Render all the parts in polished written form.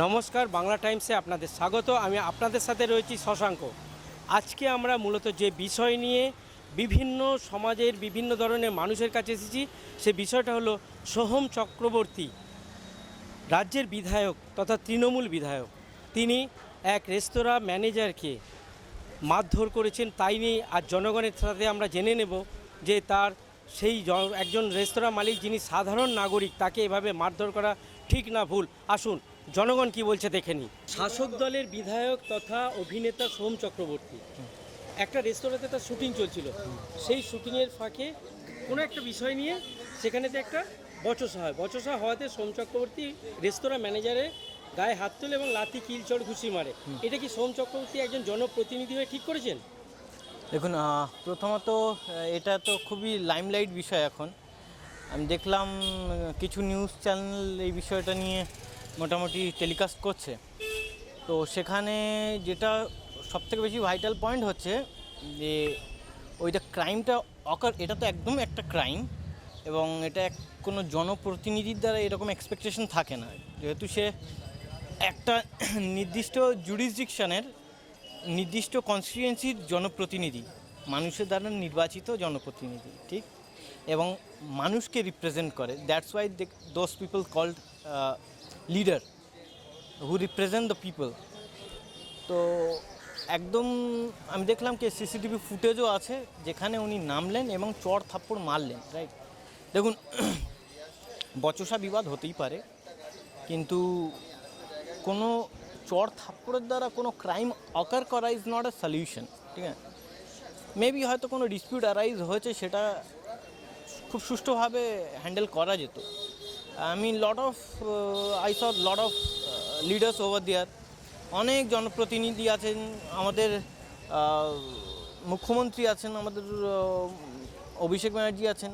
নমস্কার, বাংলা টাইমসে আপনাদের স্বাগত। আমি আপনাদের সাথে রয়েছি শশাঙ্ক। আজকে আমরা মূলত যে বিষয় নিয়ে বিভিন্ন সমাজের বিভিন্ন ধরনের মানুষের কাছে এসেছি, সে বিষয়টা হলো সোহম চক্রবর্তী, রাজ্যের বিধায়ক তথা তৃণমূল বিধায়ক। তিনি এক রেস্তোরাঁ ম্যানেজারকে মারধর করেছেন। তাই নিয়ে আজ জনগণের সাথে আমরা জেনে নেব যে তার সেই একজন রেস্তোরাঁ মালিক যিনি সাধারণ নাগরিক, তাকে এভাবে মারধর করা ঠিক না ভুল। আসুন জনগণ কি বলছে দেখে নিই। শাসক দলের বিধায়ক তথা অভিনেতা সোহম চক্রবর্তী একটা রেস্তোরাঁতে তার শুটিং চলছিল। সেই শুটিংয়ের ফাঁকে কোনো একটা বিষয় নিয়ে সেখানেতে একটা বচসা হয়। বচসা হওয়াতে সোহম চক্রবর্তী রেস্তোরাঁ ম্যানেজারের গায়ে হাত তোলে এবং লাথি কিলচড় ঘুষি মারে। এটা কি সোহম চক্রবর্তী একজন জনপ্রতিনিধি হয়ে ঠিক করেছেন? দেখুন, প্রথমত এটা তো খুবই লাইমলাইট বিষয়। এখন আমি দেখলাম কিছু নিউজ চ্যানেল এই বিষয়টা নিয়ে মোটামুটি টেলিকাস্ট করছে। তো সেখানে যেটা সবথেকে বেশি ভাইটাল পয়েন্ট হচ্ছে যে ওইটা ক্রাইমটা এটা তো একদম একটা ক্রাইম, এবং এটা কোনো জনপ্রতিনিধির দ্বারা এরকম এক্সপেকটেশন থাকে না, যেহেতু সে একটা নির্দিষ্ট জুরিসডিকশনের নির্দিষ্ট কনস্টিটুয়েন্সির জনপ্রতিনিধি, মানুষের দ্বারা নির্বাচিত জনপ্রতিনিধি, ঠিক, এবং মানুষকে রিপ্রেজেন্ট করে। That's why those people called leader who represent the people. তো একদম আমি দেখলাম কি সিসিটিভি ফুটেজও আছে যেখানে উনি নামলেন এবং চড় থাপ্পড় মারলেন, রাইট। দেখুন, বচসা বিবাদ হতেই পারে, কিন্তু কোনো চড় থাপ্পড়ের দ্বারা কোনো ক্রাইম অকার করা ইজ নট এ সলিউশন, ঠিক আছে। মেবি হয়তো কোনো ডিসপিউট অ্যারাইজ হয়েছে, সেটা খুব সুষ্ঠুভাবে হ্যান্ডেল করা যেত। I saw lot of leaders over there. অনেক জনপ্রতিনিধি আছেন, আমাদের মুখ্যমন্ত্রী আছেন, আমাদের অভিষেক ব্যানার্জি আছেন,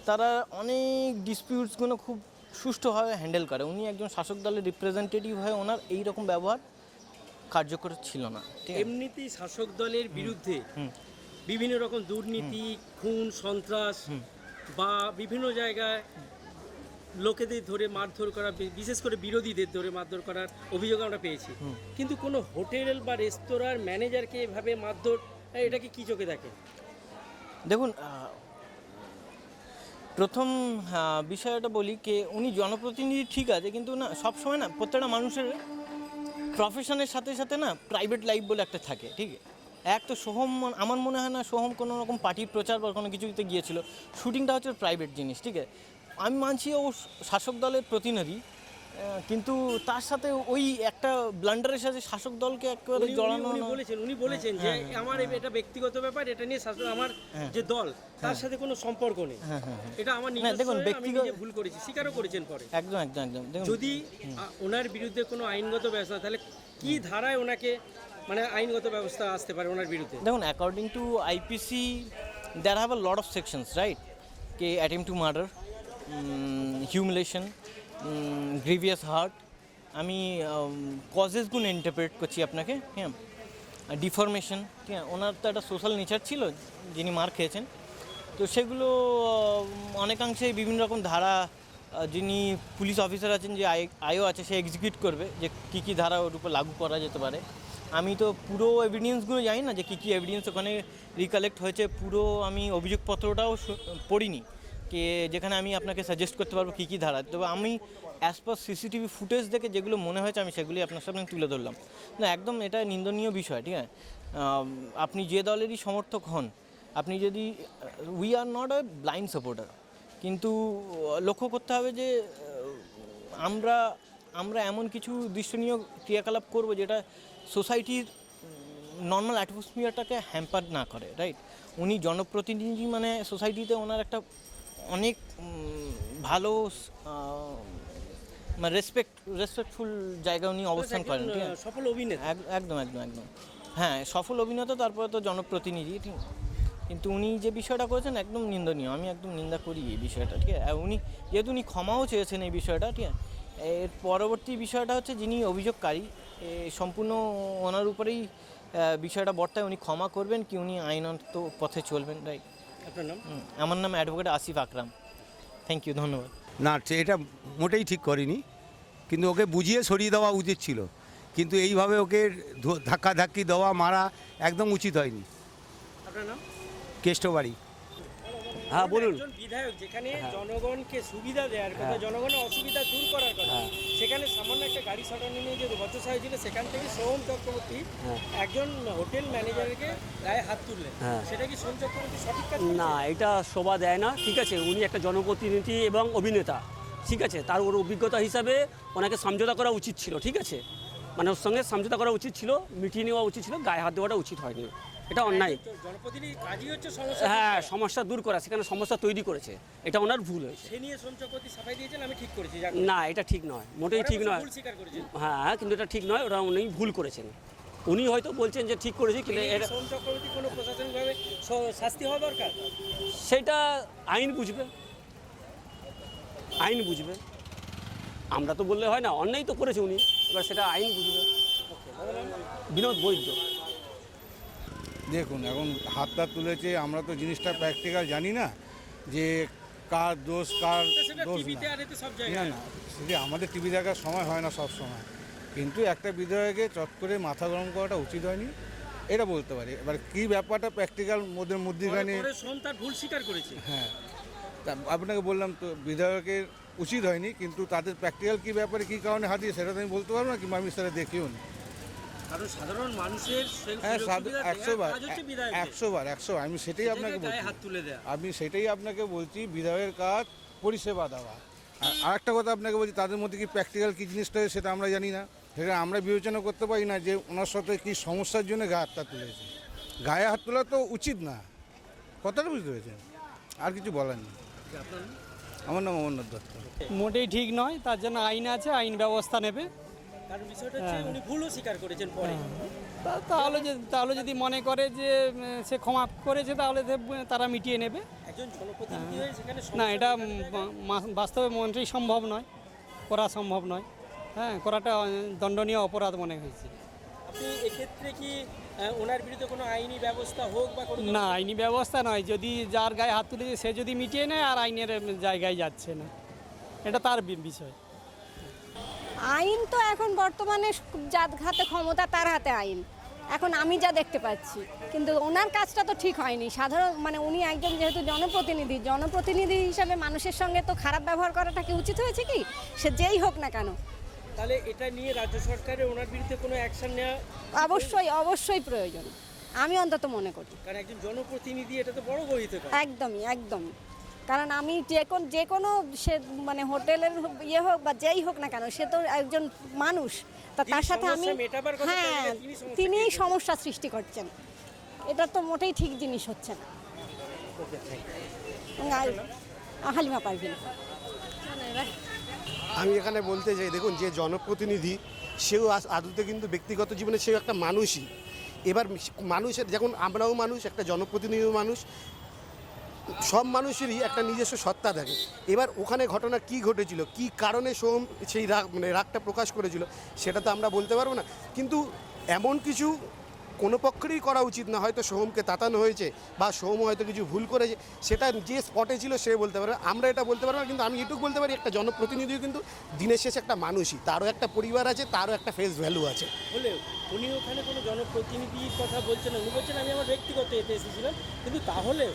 তারা অনেক ডিসপিউটসগুলো খুব সুষ্ঠুভাবে হ্যান্ডেল করে। উনি একজন শাসক দলের রিপ্রেজেন্টেটিভ হয়ে ওনার এই রকম ব্যবহার কার্যকর ছিল না। এমনিতেই শাসক দলের বিরুদ্ধে বিভিন্ন রকম দুর্নীতি, খুন, সন্ত্রাস বা বিভিন্ন জায়গায় লোকেদের ধরে মারধর করা, বিশেষ করে বিরোধীদের ধরে মারধর করার অভিযোগ আমরা পেয়েছি। কিন্তু কোনো হোটেল বা রেস্তোরাঁর ম্যানেজারকে এভাবে মারধর, এটাকে কী চোখে দেখেন? দেখুন, প্রথম বিষয়টা বলি যে উনি জনপ্রতিনিধি ঠিক আছে, কিন্তু না, সবসময় না প্রত্যেকটা মানুষের প্রফেশনের সাথে সাথে না প্রাইভেট লাইফ বলে একটা থাকে, ঠিক। এক তো সোহম, আমার মনে হয় না সোহম কোনো রকম পার্টির প্রচার বা কোনো কিছুতে গিয়েছিল। শুটিংটা হচ্ছে প্রাইভেট জিনিস, ঠিক আছে। আমি মানছি ও শাসক দলের প্রতিনিধি, কিন্তু তার সাথে ওই একটা ব্লান্ডারের সাথে শাসক দলকে একেবারে জড়ানো। উনি বলেছেন যে আমার এটা ব্যক্তিগত ব্যাপার, এটা নিয়ে আমার যে দল তার সাথে কোনো সম্পর্ক নেই। এটা আমার দেখুন, ব্যক্তিগত ভুল করেছি, স্বীকারও করেছেন পরে। একদম একদম একদম। যদি ওনার বিরুদ্ধে কোনো আইনগত ব্যবস্থা, তাহলে কি ধারায় ওনাকে মানে আইনগত ব্যবস্থা আসতে পারে ওনার বিরুদ্ধে? দেখুন, according to IPC there have a lot of sections, right? K attempt to murder, humiliation, grievous hurt, আমি কজেসগুলো ইন্টারপ্রেট করছি আপনাকে, হ্যাঁ, ডিফরমেশন, ঠিক আছে। ওনার তো একটা সোশ্যাল নেচার ছিল যিনি মার খেয়েছেন, তো সেগুলো অনেকাংশেই বিভিন্ন রকম ধারা, যিনি পুলিশ অফিসার আছেন, যে আইও আছে, সে এক্সিকিউট করবে যে কী কী ধারা ওর উপর লাগু করা যেতে পারে। আমি তো পুরো এভিডেন্সগুলো জানি না যে কী কী এভিডেন্স ওখানে রিকালেক্ট হয়েছে, পুরো আমি অভিযোগপত্রটাও পড়িনি, কে যেখানে আমি আপনাকে সাজেস্ট করতে পারবো কী কী ধারা। তবে আমি অ্যাজ পার সিসিটিভি ফুটেজ দেখে যেগুলো মনে হয়েছে আমি সেগুলি আপনার সামনে তুলে ধরলাম। না, একদম এটা নিন্দনীয় বিষয়, ঠিক আছে। আপনি যে দলেরই সমর্থক হন, আপনি যদি, we are not a blind supporter, কিন্তু লক্ষ্য করতে হবে যে আমরা এমন কিছু দৃশ্যনীয় ক্রিয়াকলাপ করব যেটা সোসাইটির নর্মাল অ্যাটমসফিয়ারটাকে হ্যাম্পার না করে, রাইট। উনি জনপ্রতিনিধি, মানে সোসাইটিতে ওনার একটা অনেক ভালো মানে রেসপেক্টফুল জায়গায় উনি অবস্থান করেন, ঠিক আছে। সফল অভিনেতা, একদম একদম একদম, হ্যাঁ, সফল অভিনেতা, তারপরে তো জনপ্রতিনিধি, ঠিক। কিন্তু উনি যে বিষয়টা করেছেন একদম নিন্দনীয়, আমি একদম নিন্দা করি এই বিষয়টা, ঠিক আছে। উনি যেহেতু উনি ক্ষমাও চেয়েছেন এই বিষয়টা, ঠিক আছে। এর পরবর্তী বিষয়টা হচ্ছে যিনি অভিযোগকারী, সম্পূর্ণ ওনার উপরেই বিষয়টা বর্তায়। উনি ক্ষমা করবেন কি উনি আইনত পথে চলবেন, রাইট। আপনার নাম? আমার নাম advocate Asif Akram. Thank you, ধন্যবাদ। না, এটা মোটেই ঠিক করিনি। কিন্তু ওকে বুঝিয়ে সরিয়ে দেওয়া উচিত ছিল, কিন্তু এইভাবে ওকে ধাক্কাধাক্কি দেওয়া মারা একদম উচিত হয়নি। আপনার নাম? কেষ্টবাড়ি। হ্যাঁ বলুন। একজন বিধায়ক যেখানে জনগণকে সুবিধা দেওয়ার কথা, জনগণের অসুবিধা দূর করার কথা, সেখানে সামান্য একটা গাড়ি সাটানো নিয়ে যে বচসা হয়েছিল, সেখান থেকে সোহম চক্রবর্তী একজন হোটেল ম্যানেজারকে গায়ে হাত তুললেন, সেটা কি সোহম চক্রবর্তী সঠিক কাজ করেছে? না, এটা শোভা দেয় না। ঠিক আছে, উনি একটা জনপ্রতিনিধি এবং অভিনেতা, ঠিক আছে, তার ওর অভিজ্ঞতা হিসাবে ওনাকে সমঝোতা করা উচিত ছিল। ঠিক আছে, মানে ওর সঙ্গে সমঝোতা করা উচিত ছিল, মিটিয়ে নেওয়া উচিত ছিল, গায়ে হাত দেওয়াটা উচিত হয়নি, এটা অন্যায়। জনপ্রতিনিধি কাজই হচ্ছে সমস্যা। হ্যাঁ, সমস্যা দূর করা, সেখানে সমস্যা তৈরি করেছে, এটা ওনার ভুল হয়েছে। সে নিয়ে সোহম চক্রবর্তী সাফাই দিয়েছেন, আমি ঠিক করেছি। না, এটা ঠিক নয়, মোটেই ঠিক নয়। ভুল স্বীকার করেছেন। হ্যাঁ, কিন্তু এটা ঠিক নয়, ওরা উনি ভুল করেছেন। উনি হয়তো বলছেন যে ঠিক করেছি, কিন্তু এটা সোহম চক্রবর্তী কোনো প্রশাসনিকভাবে শাস্তি হওয়া দরকার। সেটা আইন বুঝবে, আইন বুঝবে। আমরা তো বললে হয় না, অন্যায় তো করেছে উনি, এবার সেটা আইন বুঝবে। বিনোদ বৈদ্য। দেখুন, এখন হাতটা তুলেছে, আমরা তো জিনিসটা প্র্যাকটিক্যাল জানি না যে কার দোষ কার সেটা দোষ টিভিতে না। আর এতে সব না জায়গায়। না, সেটা আমাদের টিভি দেখার সময় হয় না সব সময়, কিন্তু একটা বিধায়কে চট করে মাথা গরম করাটা উচিত হয়নি, এটা বলতে পারি। এবার কী ব্যাপারটা প্র্যাকটিক্যাল মধ্যখানে, পরে সোহম তার ভুল স্বীকার করেছে। হ্যাঁ, তা আপনাকে বললাম তো বিধায়কের উচিত হয়নি, কিন্তু তাদের প্র্যাকটিক্যাল কী ব্যাপারে কী কারণে হাতিয়ে সেটা তো আমি বলতে পারবো না, কিংবা আমি সেটা দেখিও নি। কারণ সাধারণ মানুষের হ্যাঁ, 100 বার, কাজ হচ্ছে বিধায়কের। 100 বার, আমি সেটাই আপনাকে গায়ে বলছি। হাত তুলে দেয়া। আমি সেটাই আপনাকে বলছি, বিধায়কের কাজ পরিষেবা দেওয়া। আর একটা কথা আপনাকে বলছি, তাদের মধ্যে কি প্র্যাকটিক্যাল কী জিনিসটা হয় সেটা আমরা জানি না, সেটা আমরা বিবেচনা করতে পারি না যে ওনার সাথে কী সমস্যার জন্য গায়ে হাতটা তুলেছে। গায়ে হাত তোলা তো উচিত না, কথাটা বুঝতে পেরেছেন? আর কিছু বলার নেই। আমার নাম অমরনাথ দত্ত। মোটেই ঠিক নয়, তার জন্য আইন আছে, আইন ব্যবস্থা নেবে। কারণ বিষয়টা হচ্ছে উনি ভুলও স্বীকার করেছেন পরে। তাহলে যদি মনে করে যে সে ক্ষমা করেছে, তাহলে তারা মিটিয়ে নেবে। একজন জনপ্রতিনিধি হয়ে সেখানে না, এটা বাস্তবে মোটেই সম্ভব নয়, করা সম্ভব নয়। হ্যাঁ, করাটা দণ্ডনীয় অপরাধ মনে হয়েছে। আপনি এক্ষেত্রে কি ওনার বিরুদ্ধে কোনো আইনি ব্যবস্থা হোক বা কোনো না, আইনি ব্যবস্থা নয়, যদি যার গায়ে হাত তুলেছে সে যদি মিটিয়ে নেয়, আর আইনের জায়গায় যাচ্ছে না, এটা তার বিষয়। আইন তো এখন বর্তমানে যার হাতে ক্ষমতা তার হাতে আইন, এখন আমি যা দেখতে পাচ্ছি, কিন্তু ওনার কাজটা তো ঠিক হয়নি। সাধারণ মানে উনি একজন যেহেতু জনপ্রতিনিধি হিসাবে মানুষের সঙ্গে তো খারাপ ব্যবহার করাটা কি উচিত হয়েছে? কি সে যেই হোক না কেন, তাহলে এটা নিয়ে রাজ্য সরকারের ওনার বিরুদ্ধে কোনো অ্যাকশন নেওয়া অবশ্যই প্রয়োজন, আমি অন্তত মনে করি। কারণ একজন জনপ্রতিনিধি, এটা তো বড় গহিত কাজ। একদমই, কারণ আমি যে কোনো সে মানে হোটেলের ইয়ে হোক বা যেই হোক না কেন, সে তো একজন মানুষ, তার সাথে আমি হ্যাঁ, তিনিই সমস্যা সৃষ্টি করছেন, এটা তো মোটেই ঠিক জিনিস হচ্ছে না। হালিমা পারভিন। আমি এখানে বলতে চাই, দেখুন, যে জনপ্রতিনিধি সেও আদতে কিন্তু ব্যক্তিগত জীবনে সেও একটা মানুষই। এবার মানুষের, যখন আমরাও মানুষ, একটা জনপ্রতিনিধিও মানুষ, সব মানুষেরই একটা নিজস্ব সত্তা থাকে। এবার ওখানে ঘটনা কি ঘটেছিল, কি কারণে সোহম সেই রাগটা প্রকাশ করেছিল, সেটা তো আমরা বলতে পারবো না, কিন্তু এমন কিছু কোনো পক্ষেরই করা উচিত না। হয়তো সোহমকে তাতানো হয়েছে বা সোহম হয়তো কিছু ভুল করেছে, সেটা যে স্পটে ছিল সে বলতে পারবে, আমরা এটা বলতে পারবো না। কিন্তু আমি এটুকু বলতে পারি, একটা জনপ্রতিনিধিও কিন্তু দিনের শেষে একটা মানুষই, তারও একটা পরিবার আছে, তারও একটা ফেস ভ্যালু আছে। হলেও উনি ওখানে কোনো জনপ্রতিনিধির কথা বলছেন না, উনি বলছেন আমি আমার ব্যক্তিগত এতে এসেছিলাম, কিন্তু তাহলে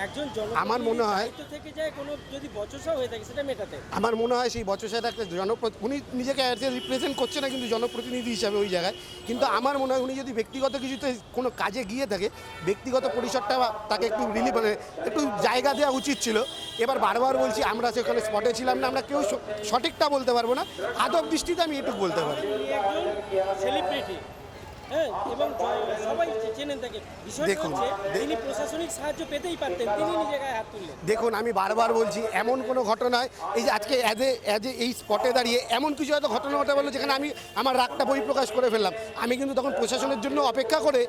একজন আমার মনে হয় থেকে যায় কোনো যদি বচসা হয়ে থাকে সেটা মেটাতে। আমার মনে হয় সেই বচসাটা একটা উনি নিজেকে অ্যাজ এ রিপ্রেজেন্ট করছে না কিন্তু জনপ্রতিনিধি হিসাবে ওই জায়গায়, কিন্তু আমার মনে হয় উনি যদি ব্যক্তিগত কিছুতে কোনো কাজে গিয়ে থাকে, ব্যক্তিগত পরিসরটা তাকে একটু মানে একটু জায়গা দেওয়া উচিত ছিল। এবার বারবার বলছি, আমরা সেখানে স্পটে ছিলাম না, আমরা কেউ সঠিকটা বলতে পারবো না, আদব দৃষ্টিতে আমি এটুকু বলতে পারি। উনি একজন সেলিব্রিটি, হ্যাঁ, এবং সবাই চেনেন তাকে। বিষয়টা হচ্ছে তিনি প্রশাসনিক সাহায্য পেতেই পারতেন, তিনি নিজে গায়ে হাত তুললেন। দেখুন, আমি বারবার বলছি, এমন কোনো ঘটনায় এই যে আজকে অ্যাজ এ এই স্পটে দাঁড়িয়ে এমন কিছু হয়তো ঘটনা ঘটে বললো যেখানে আমি আমার রাগটা বহিঃপ্রকাশ করে ফেললাম, আমি কিন্তু তখন প্রশাসনের জন্য অপেক্ষা করে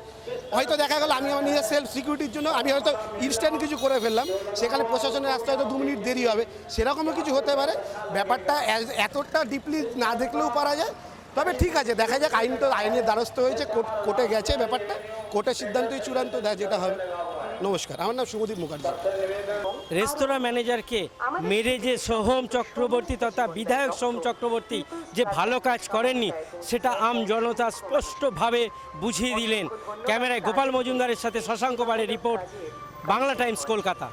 হয়তো দেখা গেল আমি আমার নিজের সেলফ সিকিউরিটির জন্য আমি হয়তো ইনস্ট্যান্ট কিছু করে ফেললাম, সেখানে প্রশাসনের আসতে হয়তো 2 মিনিট দেরি হবে, সেরকমও কিছু হতে পারে। ব্যাপারটা এতটা ডিপলি না দেখলেও পারা যায়। তবে ঠিক আছে, দেখা যাক, আইন তো আইনের দ্বারস্থ হয়েছে, কোর্টে গেছে, ব্যাপারটা কোর্টের সিদ্ধান্তই চূড়ান্ত, যেটা হবে। নমস্কার, আমার নাম শুভদীপ মুখার্জি। রেস্তোরাঁ ম্যানেজারকে মেরে যে সোহম চক্রবর্তী তথা বিধায়ক সোহম চক্রবর্তী যে ভালো কাজ করেননি সেটা আম জনতা স্পষ্টভাবে বুঝিয়ে দিলেন। ক্যামেরায় গোপাল মজুমদারের সাথে শশাঙ্ক বাড়ের রিপোর্ট, বাংলা টাইমস, কলকাতা।